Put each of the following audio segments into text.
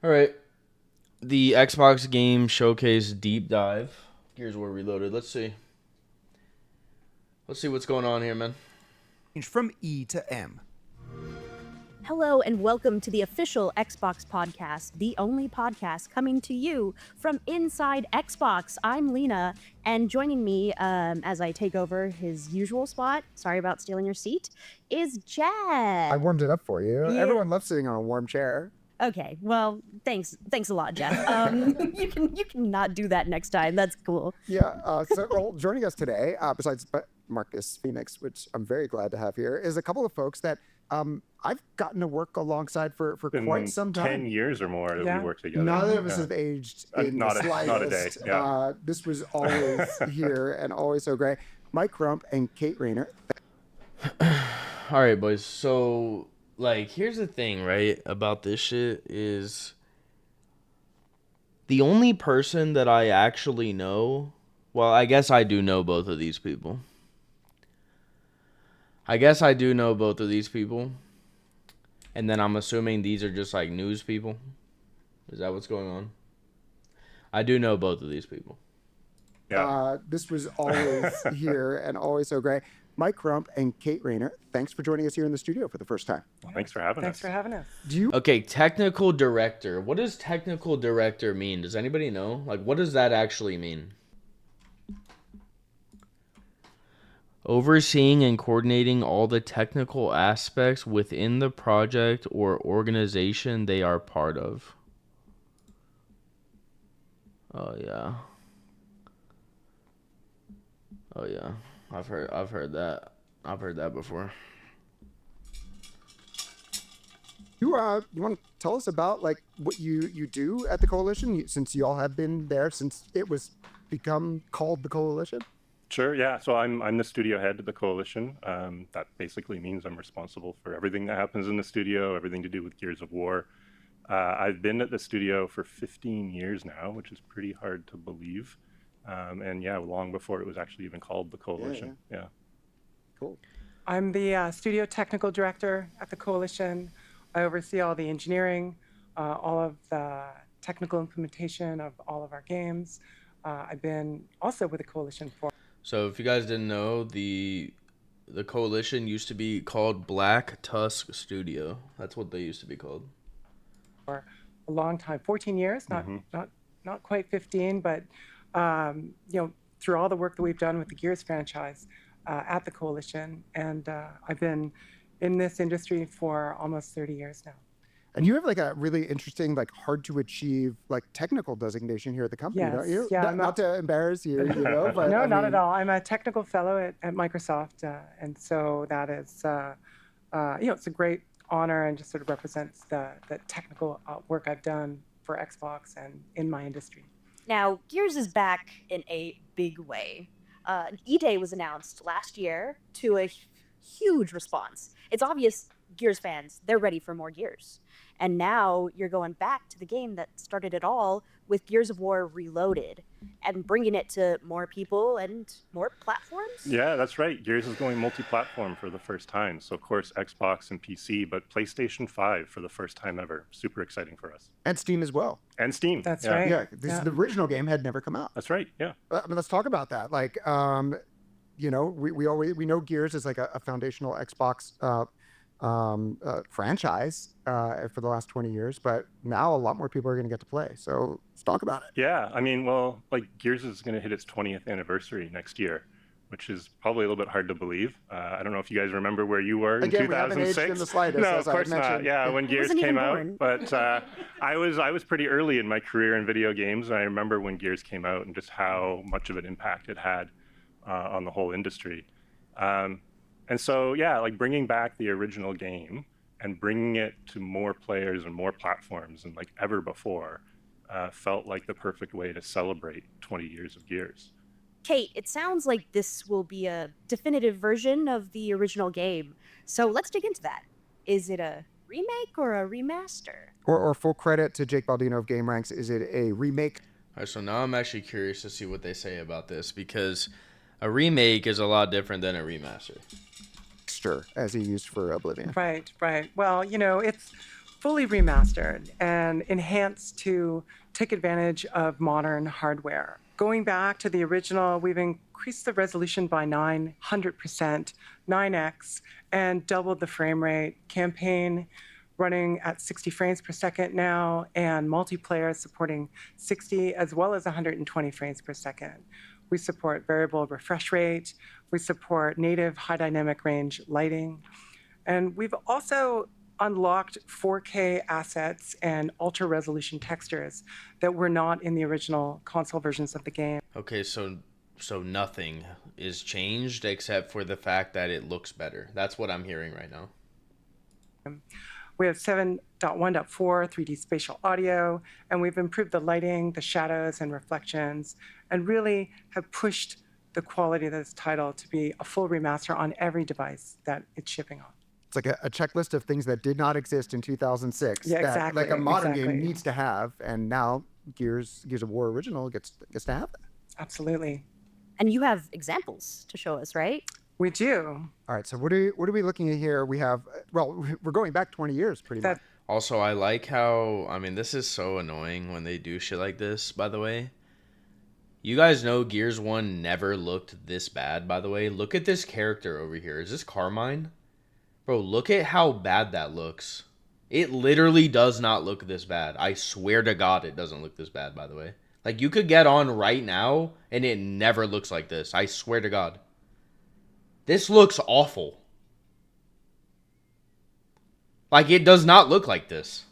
All right. The Xbox Game Showcase Deep Dive. Gears were reloaded. Let's see. Let's see what's going on here, man. From E to M. Hello and welcome to the official Xbox podcast, the only podcast coming to you from inside Xbox. I'm Lena, and joining me as I take over his usual spot, sorry about stealing your seat, is Jeff. I warmed it up for you. Yeah. Everyone loves sitting on a warm chair. Okay, well, thanks a lot, Jeff. You can not do that next time. That's cool. Yeah. So joining us today, besides Marcus Phoenix, which I'm very glad to have here, is a couple of folks that I've gotten to work alongside for quite some time. 10 years or more that we worked together. Neither of us have aged in the slightest. Not a day. Yeah. This was always here and always so great. Mike Crump and Kate Rayner. All right, boys. So, here's the thing, right, about this shit is the only person that I actually know, well, I guess I do know both of these people. And then I'm assuming these are just news people. Is that what's going on? I do know both of these people. Yeah. This was always here and always so great. Mike Crump and Kate Rayner, thanks for joining us here in the studio for the first time. Well, thanks for having us. Okay, technical director. What does technical director mean? Does anybody know? What does that actually mean? Overseeing and coordinating all the technical aspects within the project or organization they are part of. Oh yeah. I've heard that. I've heard that before. You want to tell us about what you do at the Coalition, since you all have been there since it was become called the Coalition? Sure, yeah. So I'm the studio head of the Coalition. That basically means I'm responsible for everything that happens in the studio, everything to do with Gears of War. I've been at the studio for 15 years now, which is pretty hard to believe. And yeah, long before it was actually even called the Coalition. Yeah. Cool. I'm the studio technical director at the Coalition. I oversee all the engineering, all of the technical implementation of all of our games. I've been also with the Coalition for... So if you guys didn't know, the Coalition used to be called Black Tusk Studio. That's what they used to be called. For a long time, 14 years, not quite 15, but through all the work that we've done with the Gears franchise at the Coalition, and I've been in this industry for almost 30 years now. And you have a really interesting, hard to achieve, technical designation here at the company, Yes, don't you? yeah, Not to embarrass you, but no, not at all. I'm a technical fellow at Microsoft, and so that is, it's a great honor and just sort of represents the technical work I've done for Xbox and in my industry. Now, Gears is back in a big way. E-Day was announced last year to a huge response. It's obvious Gears fans, they're ready for more Gears. And now you're going back to the game that started it all with Gears of War Reloaded and bringing it to more people and more platforms? Yeah, that's right. Gears is going multi-platform for the first time. So, of course, Xbox and PC, but PlayStation 5 for the first time ever. Super exciting for us. And Steam as well. And Steam. That's right. Yeah, the original game had never come out. That's right, yeah. Let's talk about that. We know Gears is a foundational Xbox franchise for the last 20 years, but now a lot more people are going to get to play. So let's talk about it. Yeah, Gears is going to hit its 20th anniversary next year, which is probably a little bit hard to believe. I don't know if you guys remember where you were in 2006. We haven't aged in the slightest, no, of course not. Yeah, when Gears came out. But I was pretty early in my career in video games, and I remember when Gears came out and just how much of an impact it had on the whole industry. And so, yeah, bringing back the original game and bringing it to more players and more platforms than ever before felt like the perfect way to celebrate 20 years of Gears. Kate, it sounds like this will be a definitive version of the original game. So let's dig into that. Is it a remake or a remaster? Or full credit to Jake Baldino of Game Ranks, is it a remake? All right, so now I'm actually curious to see what they say about this, because a remake is a lot different than a remaster. As he used for Oblivion. Right. Well, it's fully remastered and enhanced to take advantage of modern hardware. Going back to the original, we've increased the resolution by 900%, 9x, and doubled the frame rate. Campaign running at 60 frames per second now, and multiplayer supporting 60 as well as 120 frames per second. We support variable refresh rate. We support native high dynamic range lighting. And we've also unlocked 4K assets and ultra resolution textures that were not in the original console versions of the game. Okay, so nothing is changed except for the fact that it looks better. That's what I'm hearing right now. We have 7.1.4 3D spatial audio, and we've improved the lighting, the shadows, and reflections, and really have pushed the quality of this title to be a full remaster on every device that it's shipping on. It's like a checklist of things that did not exist in 2006. Yeah, that, exactly. like a modern exactly. game needs to have, and now Gears of War Original gets to have that. Absolutely. And you have examples to show us, right? We do. All right, so what are we looking at here? We have, well, we're going back 20 years pretty much. Also, I like how, I mean, this is so annoying when they do shit like this, by the way. You guys know Gears 1 never looked this bad, by the way. Look at this character over here. Is this Carmine? Bro, look at how bad that looks. It literally does not look this bad. I swear to God it doesn't look this bad, by the way. Like, you could get on right now, and it never looks like this. I swear to God. This looks awful. Like, it does not look like this.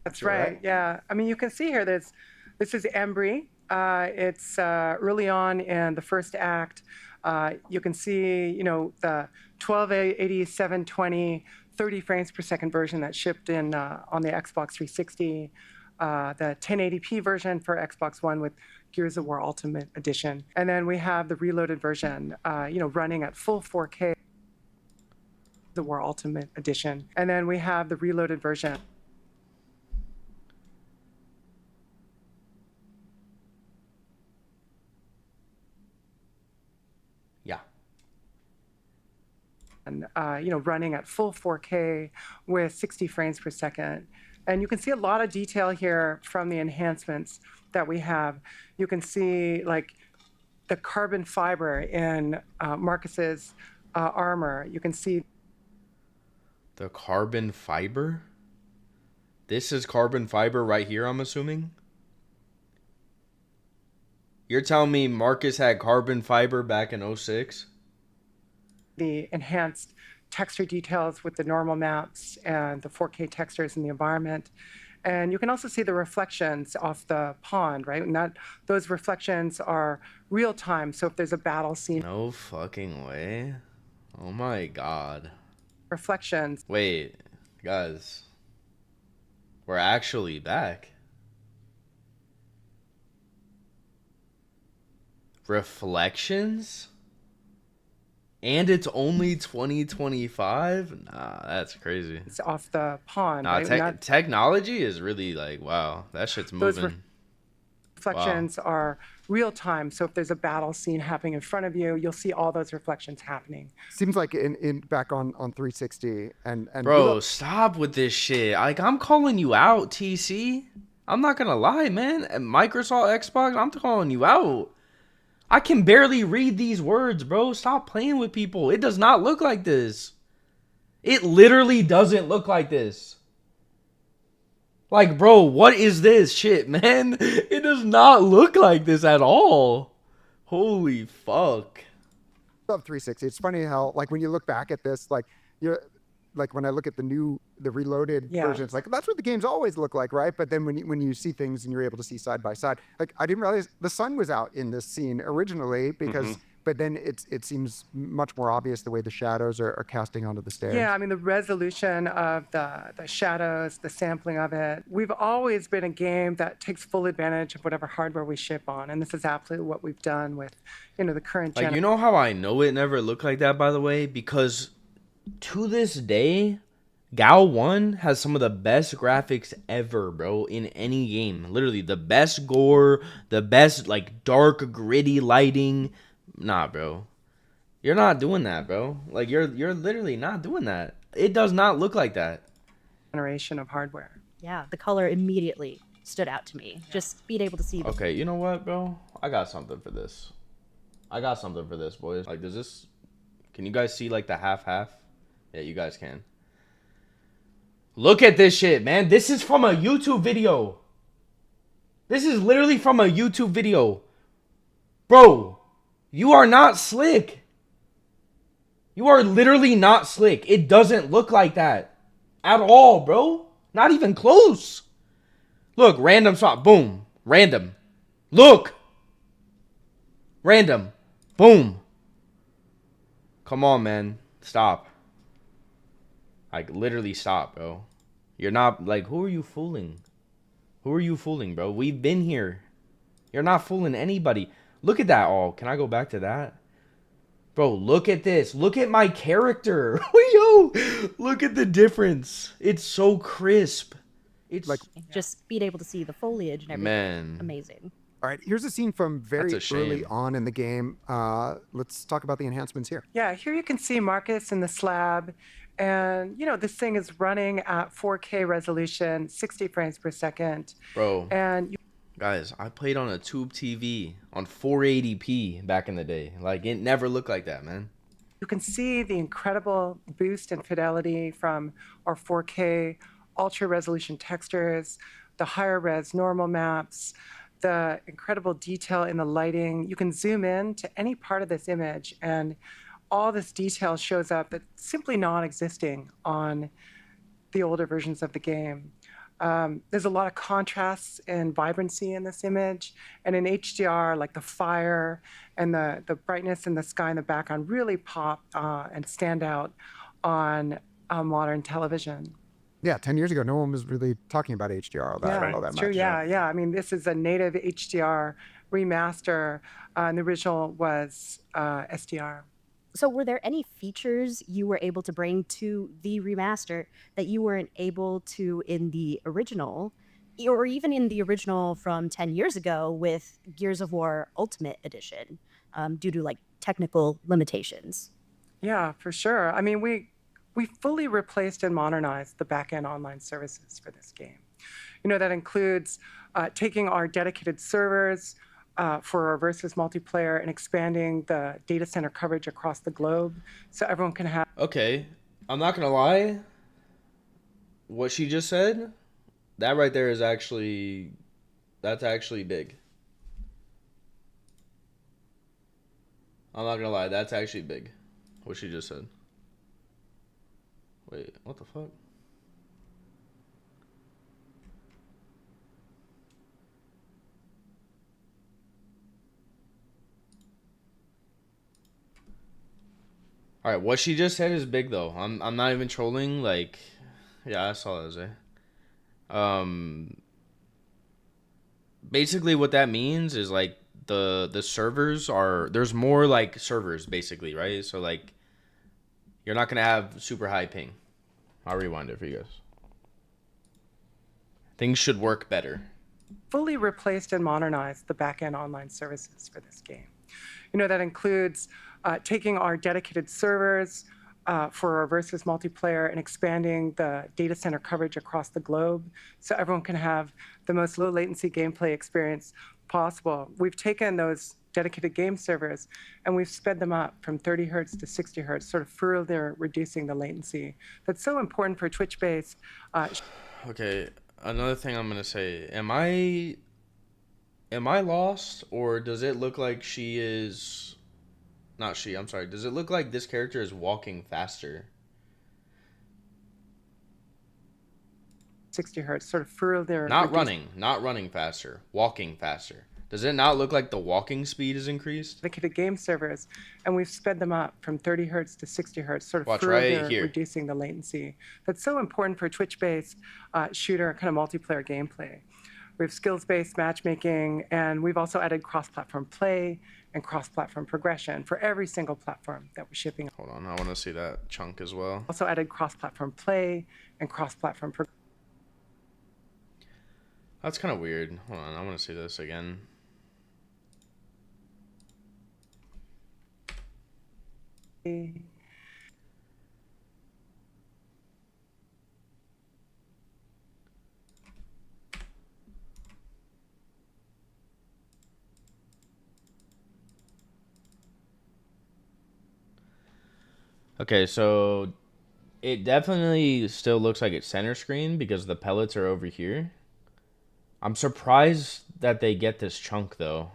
That's right. Yeah. I mean, you can see here, this is Embry. It's early on in the first act. You can see, you know, the 1280, 720, 30 frames per second version that shipped in on the Xbox 360, the 1080p version for Xbox One with Gears of War Ultimate Edition. And then we have the reloaded version, you know, running at full 4K, the War Ultimate Edition. And then we have the reloaded version. Yeah. And, you know, running at full 4K with 60 frames per second. And you can see a lot of detail here from the enhancements that we have. You can see like the carbon fiber in Marcus's armor. You can see the carbon fiber? This is carbon fiber right here, I'm assuming? You're telling me Marcus had carbon fiber back in 06? The enhanced texture details with the normal maps and the 4K textures in the environment. And you can also see the reflections off the pond, right? And those reflections are real time. So if there's a battle scene. No fucking way. Oh my God. Reflections. Wait, guys. We're actually back. Reflections? And it's only 2025? Nah, that's crazy. It's off the pond. Nah, right? Technology is really like, wow, that shit's moving. Reflections are real time. So if there's a battle scene happening in front of you, you'll see all those reflections happening. Seems like in back on 360 and bro, stop with this shit. Like, I'm calling you out, TC. I'm not gonna lie, man. At Microsoft Xbox, I'm calling you out. I can barely read these words, bro. Stop playing with people. It does not look like this. It literally doesn't look like this. Like, bro, what is this shit, man? It does not look like this at all. Holy fuck. Love 360. It's funny how, like, when you look back at this, like, you're like when I look at the reloaded versions, like that's what the games always look like, right? But then when you see things and you're able to see side by side, like I didn't realize the sun was out in this scene originally because, but then it seems much more obvious the way the shadows are casting onto the stairs. Yeah, I mean the resolution of the shadows, the sampling of it. We've always been a game that takes full advantage of whatever hardware we ship on, and this is absolutely what we've done with, you know, the current gen. Like, you know how I know it never looked like that, by the way? Because to this day, Gal 1 has some of the best graphics ever, bro, in any game. Literally, the best gore, the best, like, dark, gritty lighting. Nah, bro. You're not doing that, bro. Like, you're literally not doing that. It does not look like that. Generation of hardware. Yeah, the color immediately stood out to me. Just being able to see. Okay, you know what, bro? I got something for this. I got something for this, boys. Like, does this... Can you guys see, like, the half-half? Yeah, you guys can. Look at this shit, man. This is from a YouTube video. This is literally from a YouTube video. Bro, you are not slick. You are literally not slick. It doesn't look like that at all, bro. Not even close. Look, random swap. Boom. Random. Look. Random. Boom. Come on, man. Stop. Like, literally stop, bro. You're not, like, who are you fooling? Who are you fooling, bro? We've been here. You're not fooling anybody. Look at that all. Can I go back to that? Bro, look at this. Look at my character. Yo, look at the difference. It's so crisp. It's Like, just being able to see the foliage and everything. man. Amazing. all right, here's a scene from very That's a early shame. on in the game. Let's talk about the enhancements here. Yeah, here you can see Marcus in the slab. And, you know, this thing is running at 4K resolution, 60 frames per second. Bro, And guys, I played on a tube TV on 480p back in the day. Like, it never looked like that, man. you can see the incredible boost in fidelity from our 4K ultra resolution textures, the higher res normal maps, the incredible detail in the lighting. You can zoom in to any part of this image and all this detail shows up that's simply non-existing on the older versions of the game. There's a lot of contrasts and vibrancy in this image, and in HDR, like the fire and the brightness in the sky in the background really pop and stand out on modern television. Yeah, 10 years ago, no one was really talking about HDR all that, all that It's much. true. Yeah. I mean, this is a native HDR remaster, and the original was SDR. So were there any features you were able to bring to the remaster that you weren't able to in the original, or even in the original from 10 years ago with Gears of War Ultimate Edition, due to like technical limitations? Yeah, for sure. I mean, we fully replaced and modernized the backend online services for this game. You know, that includes taking our dedicated servers for our versus multiplayer and expanding the data center coverage across the globe so everyone can have. Okay, I'm not gonna lie. What she just said, that right there is actually, that's actually big. I'm not gonna lie, that's actually big. What she just said. Wait, what the fuck? All right, what she just said is big though. I'm not even trolling. Like, yeah, I saw that, Jose. Basically, what that means is like the servers are, there's more like servers basically, right? So like, you're not gonna have super high ping. I'll rewind it for you guys. Things should work better. Fully replaced and modernized the backend online services for this game. You know, that includes taking our dedicated servers for our versus multiplayer and expanding the data center coverage across the globe so everyone can have the most low latency gameplay experience possible. We've taken those dedicated game servers and we've sped them up from 30 hertz to 60 hertz, sort of further reducing the latency. That's so important for Twitch-based. Okay, another thing I'm gonna say. Am I lost, or does it look like she is... Not she, I'm sorry. Does it look like this character is walking faster? 60 hertz, sort of further... Not running faster. Walking faster. Does it not look like the walking speed is increased? Dedicated game servers, and we've sped them up from 30 hertz to 60 hertz, sort of Watch further right here. reducing the latency. That's so important for Twitch-based shooter kind of multiplayer gameplay. We have skills-based matchmaking, and we've also added cross-platform play and cross-platform progression for every single platform that we're shipping. Hold on, I want to see that chunk as well. Also added cross-platform play and cross-platform progression. That's kind of weird. Hold on, I want to see this again. Okay, so it definitely still looks like it's center screen because the pellets are over here. I'm surprised that they get this chunk though.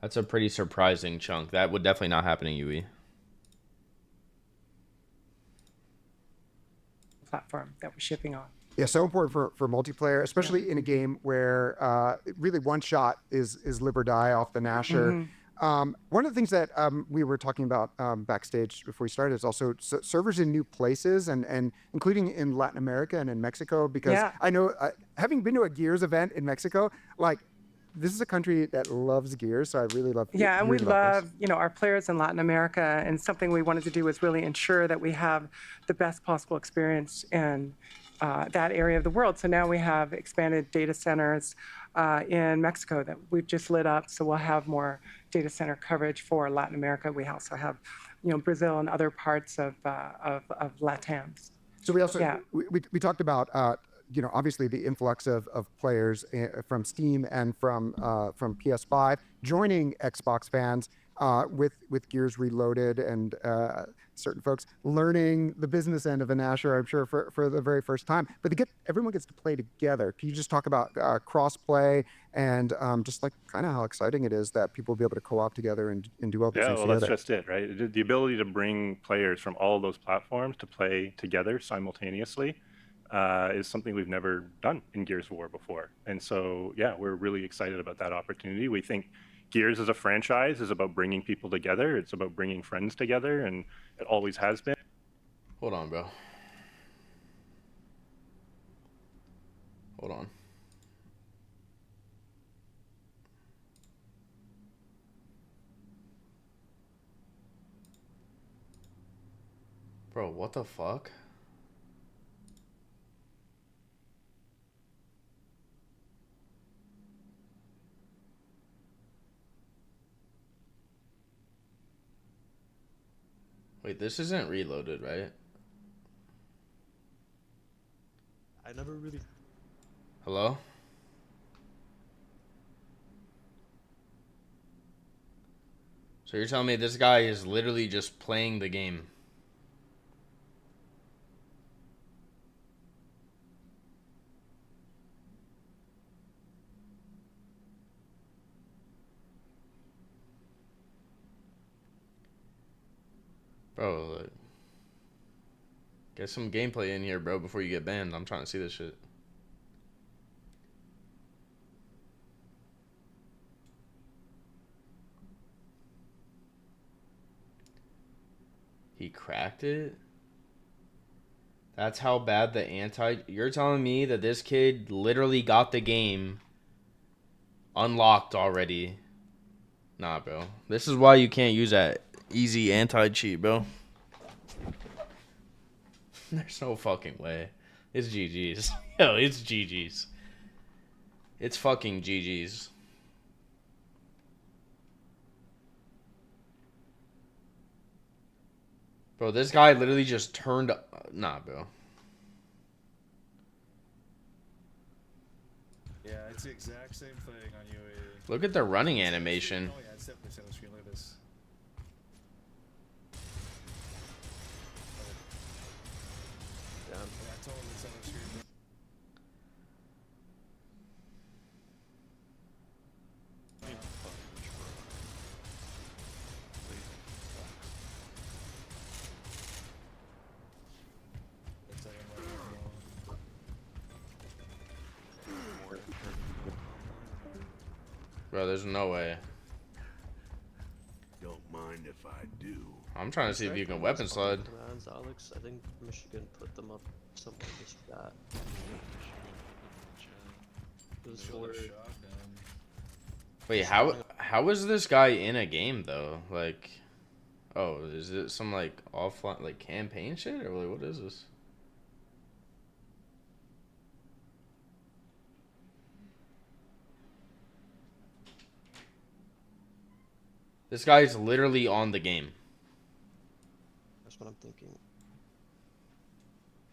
That's a pretty surprising chunk. That would definitely not happen in UE. Platform that we're shipping on. Yeah, so important for multiplayer, especially in a game where really one shot is live or die off the Nasher. One of the things that we were talking about backstage before we started is also servers in new places and including in Latin America and in Mexico, because I know, having been to a Gears event in Mexico, like, this is a country that loves Gears, so I really love. Yeah, and we love, you know, our players in Latin America, and something we wanted to do was really ensure that we have the best possible experience in that area of the world. So now we have expanded data centers in Mexico that we've just lit up, so we'll have more data center coverage for Latin America. We also have, you know, Brazil and other parts of LATAM. So we also we talked about you know, obviously the influx of players from Steam and from PS5 joining Xbox fans with Gears Reloaded, and certain folks learning the business end of a Nasher, I'm sure, for the very first time. But everyone gets to play together. Can you just talk about cross-play and just like kind of how exciting it is that people will be able to co-op together and do all these things together? That's just it, right? The ability to bring players from all those platforms to play together simultaneously is something we've never done in Gears of War before. And so, yeah, we're really excited about that opportunity. We think Gears as a franchise is about bringing people together. It's about bringing friends together, and it always has been. Hold on, bro. Hold on. Bro, what the fuck? Wait, this isn't reloaded, right? I never really... Hello? So you're telling me this guy is literally just playing the game? Bro, like, get some gameplay in here, bro, before you get banned. I'm trying to see this shit. He cracked it? That's how bad the You're telling me that this kid literally got the game unlocked already? Nah, bro. This is why you can't use that easy anti-cheat, bro. There's no fucking way. It's GG's. Yo, it's GG's. It's fucking GG's. Bro, this guy literally just turned... Nah, bro. Yeah, it's the exact same thing on UE. Look at the running animation. Oh yeah, it's definitely center screen. Look at this. Yeah, totally center screen. Bro, there's no way. Don't mind if I do. I'm trying to see if you can weapon slide. Commands, Alex. I think Michigan put them up somewhere in this chat. It was for... Wait, how is this guy in a game though? Like, oh, is it some like offline like campaign shit or like what is this? This guy's literally on the game. That's what I'm thinking.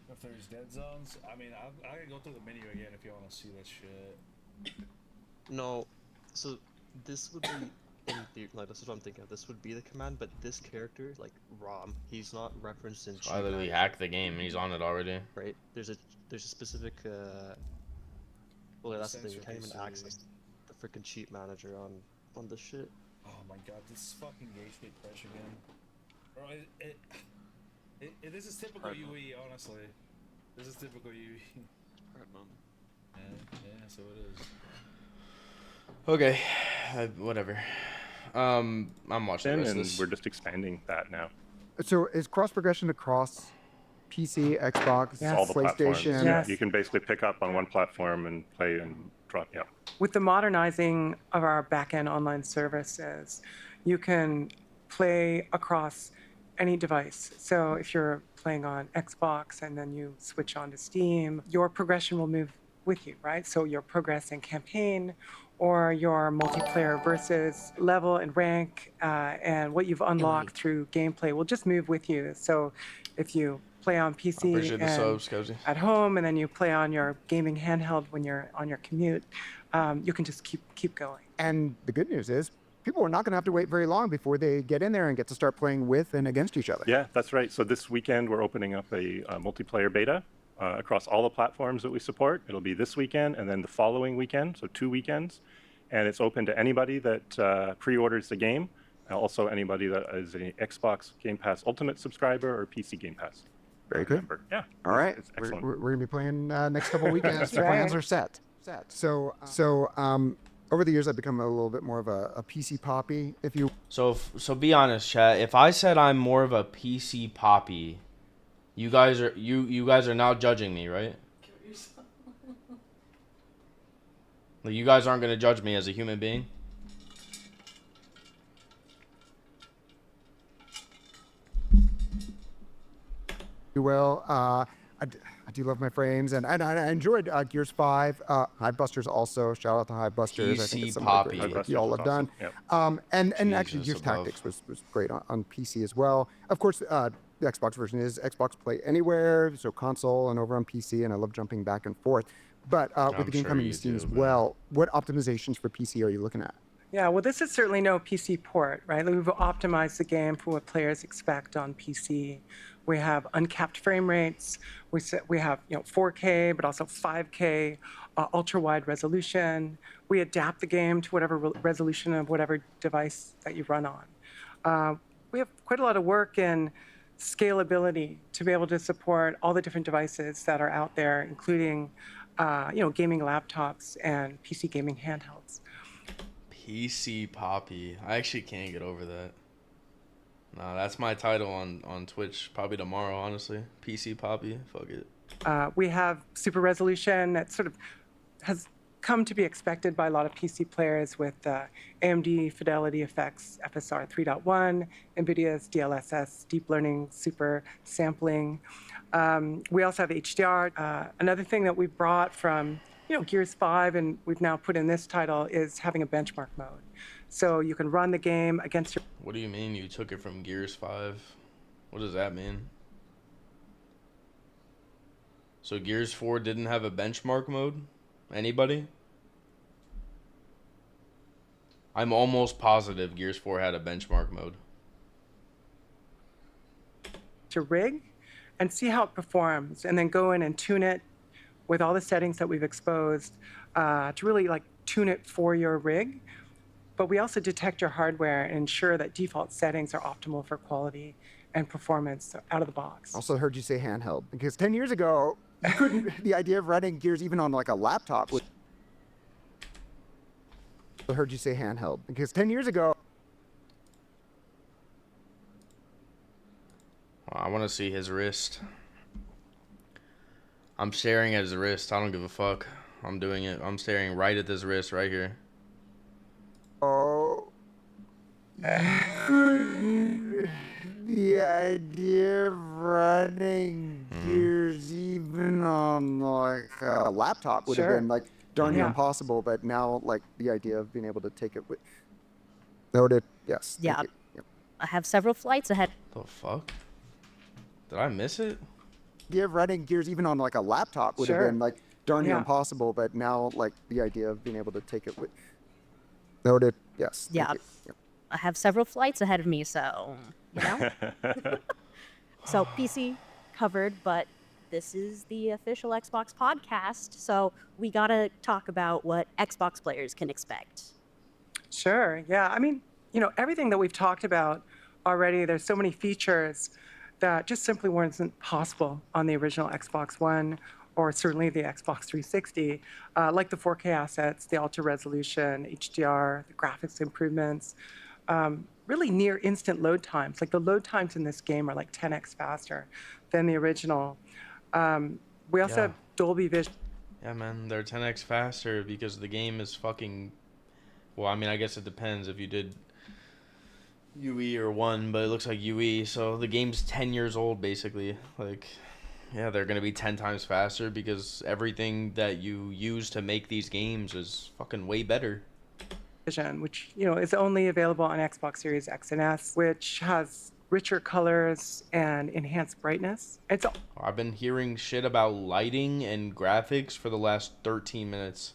If there's dead zones, I mean, I can go through the menu again if you want to see that shit. No, so this would be like this is what I'm thinking of. This would be the command, but this character, like Rom, he's not referenced in. So I literally hacked the game and he's on it already. Right? There's a specific. Well, that's the thing. You can't even access the freaking cheat manager on this shit. Oh my god, this fucking gateway crash again. Bro, this is typical UE, honestly. This is typical UE. Hard moment. Yeah, so it is. Okay, whatever. I'm watching the rest of And this. we're just expanding that now. So is cross progression across PC, Xbox, Yes. All the platforms. PlayStation? Yeah, Yes. you can basically pick up on one platform and play and drop. Yeah. With the modernizing of our backend online services, you can play across any device. So if you're playing on Xbox and then you switch on to Steam, your progression will move with you, right? So your progress in campaign or your multiplayer versus level and rank and what you've unlocked through gameplay will just move with you. So if you play on PC Appreciate the and subs, Cozy. at home, and then you play on your gaming handheld when you're on your commute, you can just keep going. And the good news is, people are not going to have to wait very long before they get in there and get to start playing with and against each other. Yeah, that's right. So this weekend we're opening up a multiplayer beta across all the platforms that we support. It'll be this weekend and then the following weekend, so 2 weekends. And it's open to anybody that pre-orders the game, also anybody that is an Xbox Game Pass Ultimate subscriber or PC Game Pass. Very good. member. Yeah. All right, It's we're excellent. going to be playing next couple weekends. The Right. plans are set. So over the years, I've become a little bit more of a PC poppy, if you. So be honest, chat. If I said I'm more of a PC poppy, you guys are now judging me, right? Like, you guys aren't gonna judge me as a human being. Well, I do love my frames, and I enjoyed Gears 5. Hivebusters also. Shout out to Hivebusters. I think it's some of the great Poppy. work you all have done. Awesome. And actually, Jesus Gears above. Tactics was great on PC as well. Of course, the Xbox version is Xbox Play Anywhere, so console and over on PC, and I love jumping back and forth. But with the game sure coming you to Steam do, as but- well, what optimizations for PC are you looking at? Yeah, well, this is certainly no PC port, right? We've optimized the game for what players expect on PC. We have uncapped frame rates. We have 4K, but also 5K, ultra wide resolution. We adapt the game to whatever resolution of whatever device that you run on. We have quite a lot of work in scalability to be able to support all the different devices that are out there, including gaming laptops and PC gaming handhelds. PC Poppy. I actually can't get over that. Nah, that's my title on Twitch probably tomorrow, honestly. PC Poppy. Fuck it. We have super resolution that sort of has come to be expected by a lot of PC players with AMD Fidelity Effects FSR 3.1, NVIDIA's DLSS Deep Learning Super Sampling. We also have HDR. Another thing that we brought from Gears 5 and we've now put in this title is having a benchmark mode. So you can run the game against your... What do you mean you took it from Gears 5? What does that mean? So Gears 4 didn't have a benchmark mode? Anybody? I'm almost positive Gears 4 had a benchmark mode. to rig and see how it performs, and then go in and tune it with all the settings that we've exposed to really tune it for your rig. But we also detect your hardware and ensure that default settings are optimal for quality and performance out of the box. Also heard you say handheld, because 10 years ago, you couldn't, the idea of running Gears even on a laptop was... I heard you say handheld, because 10 years ago... I want to see his wrist. I'm staring at his wrist. I don't give a fuck. I'm doing it. I'm staring right at this wrist right here. Oh. The idea of running Gears even on a laptop would have been darn near impossible, but now the idea of being able to take it with... Noted. Yes. Yeah. I have several flights ahead. The fuck? Did I miss it? The idea of running Gears even on a laptop would have been darn near impossible, but now the idea of being able to take it with... Noted. Yes. Yeah. Yep. I have several flights ahead of me, so, you know? So PC covered, but this is the official Xbox podcast, so we gotta talk about what Xbox players can expect. Sure. Yeah. I mean, you know, everything that we've talked about already, there's so many features that just simply weren't possible on the original Xbox One or certainly the Xbox 360, like the 4K assets, the ultra resolution, HDR, the graphics improvements, really near instant load times. Like the load times in this game are like 10x faster than the original. We also have Dolby Vision. Yeah, man, they're 10x faster because the game is fucking. Well, I mean, I guess it depends if you did UE or one, but it looks like UE. So the game's 10 years old, basically. Like, yeah, they're gonna be 10 times faster because everything that you use to make these games is fucking way better. Which, you know, is only available on Xbox Series X and S, which has richer colors and enhanced brightness. I've been hearing shit about lighting and graphics for the last 13 minutes.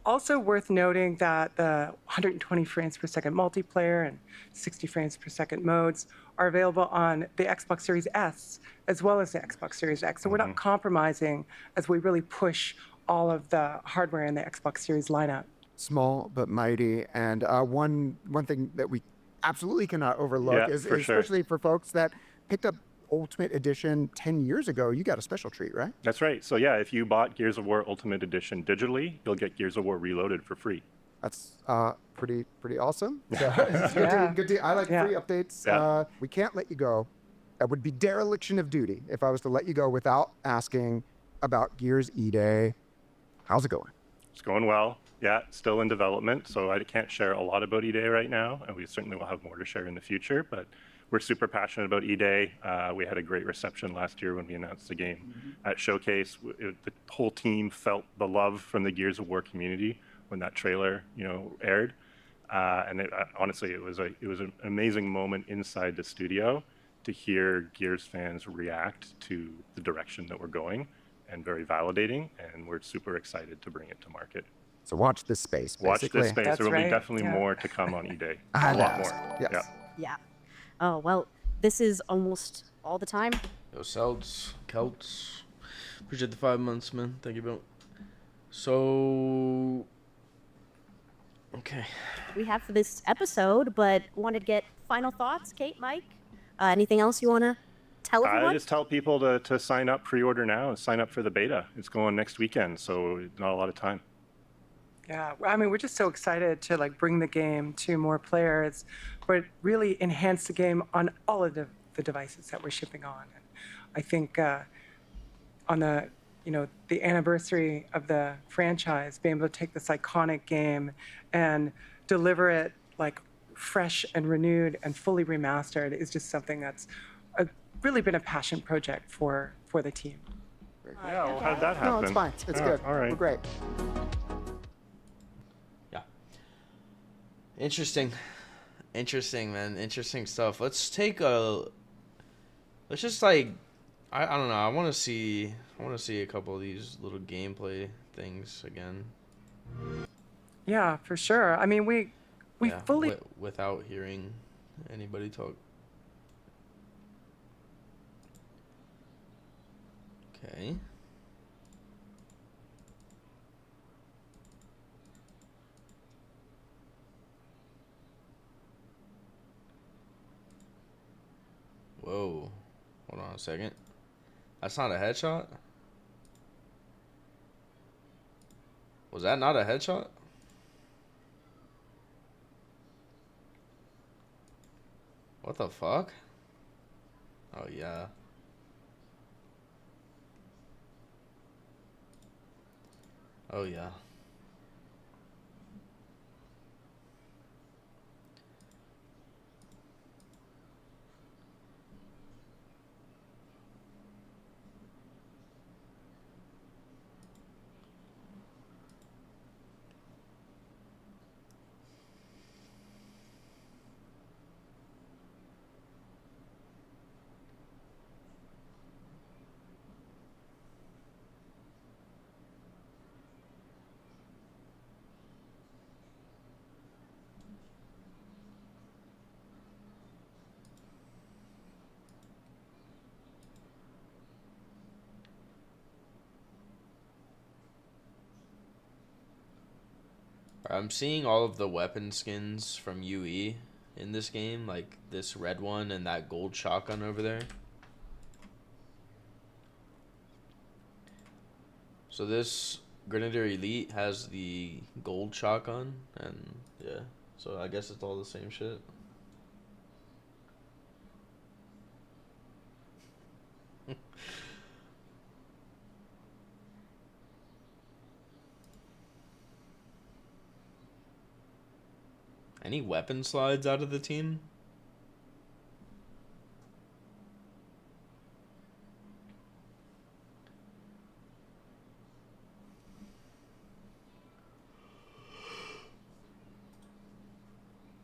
Also worth noting that the 120 frames per second multiplayer and 60 frames per second modes are available on the Xbox Series S as well as the Xbox Series X. So we're not compromising as we really push all of the hardware in the Xbox Series lineup. Small but mighty. And one thing that we absolutely cannot overlook is especially for folks that picked up Ultimate Edition 10 years ago, you got a special treat, right? That's right. So yeah, if you bought Gears of War Ultimate Edition digitally, you'll get Gears of War Reloaded for free. That's pretty awesome. So it's good to I like free updates. Yeah. We can't let you go. That would be dereliction of duty if I was to let you go without asking about Gears E-Day. How's it going? It's going well. Yeah, still in development, so I can't share a lot about E-Day right now, and we certainly will have more to share in the future, but we're super passionate about E-Day. We had a great reception last year when we announced the game at Showcase. The whole team felt the love from the Gears of War community when that trailer, you know, aired. And honestly, it was an amazing moment inside the studio to hear Gears fans react to the direction that we're going, and very validating, and we're super excited to bring it to market. So watch this space, basically. Watch this space. That's there will be right. definitely more to come on E-Day. I A lot asked. more. Yes. Yeah. Oh, well, this is almost all the time. Yo, Celts. Appreciate the 5 months, man. Thank you, bro. So, okay. We have for this episode, but wanted to get final thoughts. Kate, Mike, anything else you want to tell everyone? I just tell people to sign up, pre-order now, and sign up for the beta. It's going next weekend, so not a lot of time. Yeah, I mean, we're just so excited to like bring the game to more players, but really enhance the game on all of the devices that we're shipping on. And I think on the the anniversary of the franchise, being able to take this iconic game and deliver it like fresh and renewed and fully remastered is just something that's really been a passion project for the team. Yeah, well, how did that happen? No, it's fine. It's good. All right. We're great. Yeah. Interesting, man. Interesting stuff. Let's just like, I don't know. I want to see a couple of these little gameplay things again. Yeah, for sure. I mean, we fully without hearing anybody talk. Okay. Whoa. Hold on a second. That's not a headshot? Was that not a headshot? What the fuck? Oh, yeah. Oh, yeah. I'm seeing all of the weapon skins from UE in this game, like this red one and that gold shotgun over there. So this Grenadier Elite has the gold shotgun, and yeah, so I guess it's all the same shit. Any weapon slides out of the team?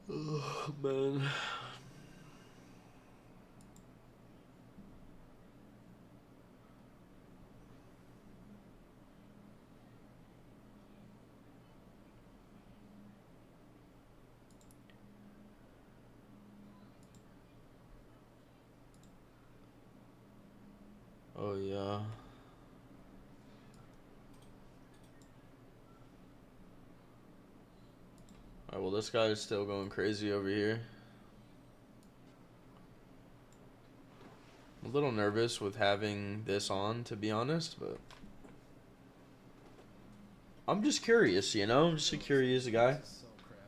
Oh, man. Oh, yeah. Alright, well, this guy is still going crazy over here. I'm a little nervous with having this on, to be honest, but I'm just curious, you know? I'm just a curious guy. So crap.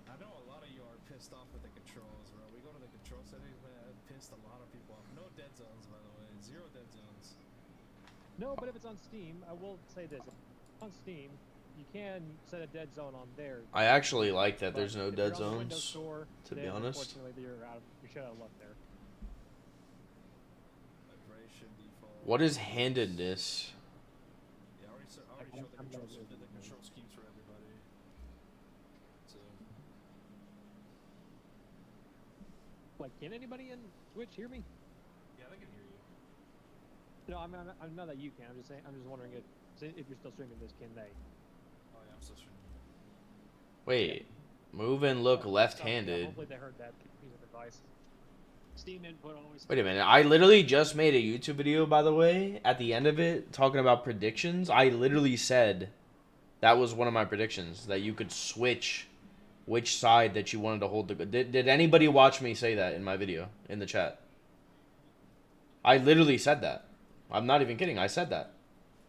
I know a lot of you are pissed off with the controls, bro. We go to the control settings, man. It pissed a lot of people off. No dead zones, by the way. 0 dead zones. No, but if it's on Steam, I will say this: if it's on Steam, you can set a dead zone on there. I actually like that there's no If dead you're on the Windows zones, Store, to be then honest. Unfortunately, you're shut out of luck there. Vibration default. What is handedness? Yeah, I already showed the control schemes for everybody. So. Like, can anybody in Twitch hear me? Yeah, they can hear you. No, I mean, I'm not that you can. I'm just saying. I'm just wondering if you're still streaming this, can they? Oh yeah, I'm still streaming. Wait, move and look Yeah, left-handed. hopefully they heard that piece of advice. Steam input always. Wait a minute, I literally just made a YouTube video, by the way, at the end of it, talking about predictions. I literally said that was one of my predictions, that you could switch which side that you wanted to hold the... Did anybody watch me say that in my video, in the chat? I literally said that. I'm not even kidding, I said that.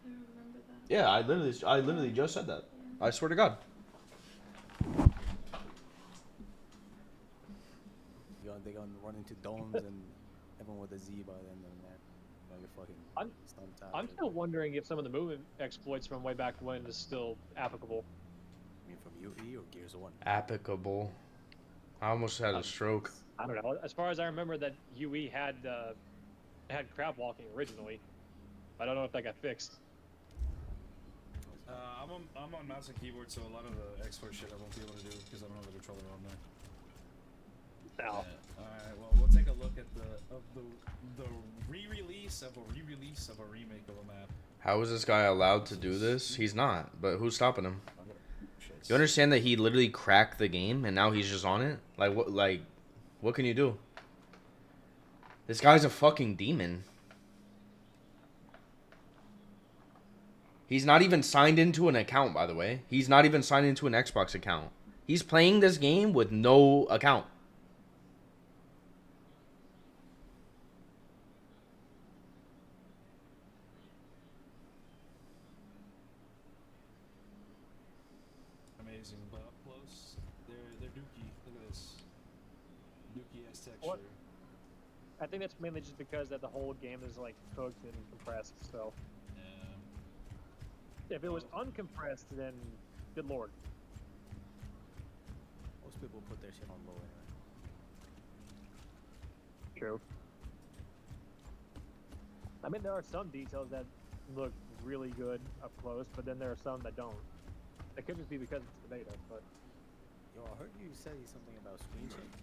I remember that. Yeah, I literally just said that. I swear to God. They're gonna run into domes and everyone with a Z by then, man. You're fucking stumped out. I'm still wondering if some of the movement exploits from way back when is still applicable. I mean, from UE or Gears 1? Applicable. I almost had a stroke. I don't know. As far as I remember, that UE had crab walking originally. I don't know if that got fixed. I'm on mouse and keyboard, so a lot of the export shit I won't be able to do because I don't have the controller on there. Ow. Yeah. Alright, well, we'll take a look at the re-release of a remake of a map. How is this guy allowed to do this? He's not, but who's stopping him? You understand that he literally cracked the game and now he's just on it? What can you do? This guy's a fucking demon. He's not even signed into an account, by the way. He's not even signed into an Xbox account. He's playing this game with no account. Amazing, but up close, they're dookie. Look at this, dookie-ass texture. What? I think that's mainly just because that the whole game is like cooked and compressed. So if it was uncompressed, then good lord. Most people put their shit on low anyway. True. I mean, there are some details that look really good up close, but then there are some that don't. It could just be because it's the beta, but... Yo, I heard you say something about screen shake.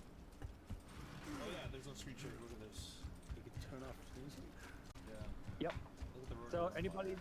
Oh yeah, there's no screen shake. Look at this. You can turn off screen shake? Yeah. Yep. Look at the So rotor. anybody